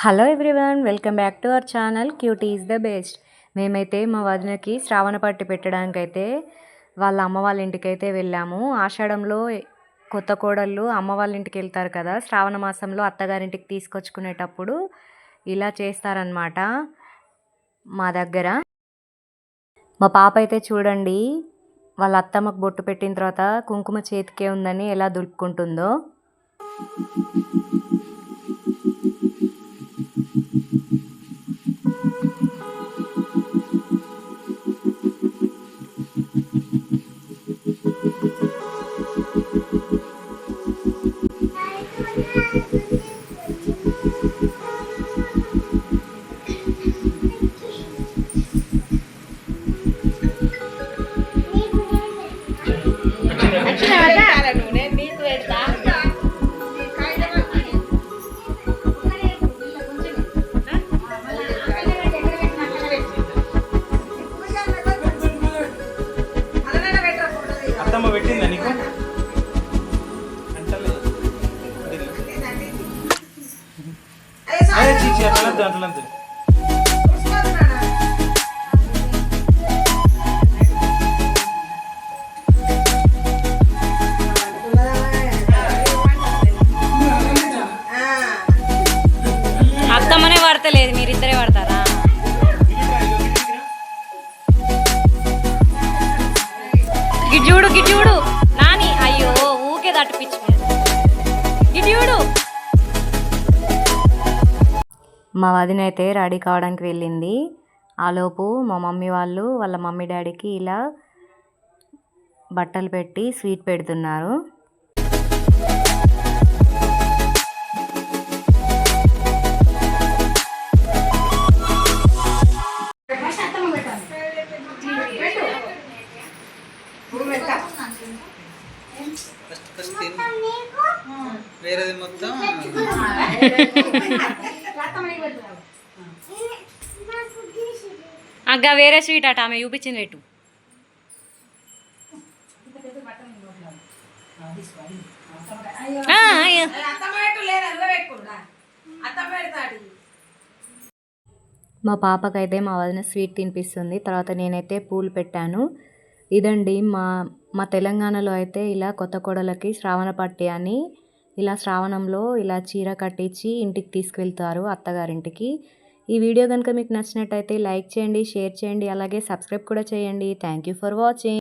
Hello everyone, welcome back to our channel cutie is the best. మేమైతే మా వదినకి శ్రావణ పట్టి పెట్టడానికైతే వాళ్ళ అమ్మ వాళ్ళ ఇంటికైతే వెళ్ళాము. ఆషాఢంలో కొత్త కోడళ్ళు అమ్మ వాళ్ళ ఇంటికి వెళ్తారు కదా, శ్రావణ మాసంలో అత్తగారింటికి తీసుకొచ్చుకునేటప్పుడు ఇలా చేస్తారనమాట మా దగ్గర. మా పాప అయితే చూడండి, వాళ్ళ అత్తమ్మకు బొట్టు పెట్టిన తర్వాత కుంకుమ చేతికే ఉందని ఎలా దులుపుకుంటుందో. అత్తమ్మ పెట్టిందా నీకు? అట్లంతే. అత్తమ్మనే పడతలేదు, మీరిద్దరే పడతారా? గిడ్జూడు గిడ్జూడు నాని, అయ్యో ఊకే దట్టిపిచ్చు గిడ్జూడు. మా వదిన అయితే రెడీ కావడానికి వెళ్ళింది. ఆలోపు మా మమ్మీ వాళ్ళు వాళ్ళ మమ్మీ డాడీకి ఇలా బట్టలు పెట్టి స్వీట్ పెడుతున్నారు. వేరేది మొత్తం అగ్గ వేరే స్వీట్ అట ఆమె చూపించింది రేటు. మా పాపకైతే మా వదిన స్వీట్ తినిపిస్తుంది. తర్వాత నేనైతే పూలు పెట్టాను. ఇదండి మా తెలంగాణలో అయితే ఇలా కొత్త కోడలకి శ్రావణ పట్టి అని ఇలా శ్రావణంలో ఇలా చీర కట్టించి ఇంటికి తీసుకువెళ్తారు అత్తగారింటికి. ఈ వీడియో కనుక మీకు నచ్చినట్టయితే లైక్ చేయండి, షేర్ చేయండి, అలాగే సబ్స్క్రైబ్ కూడా చేయండి. Thank you for watching.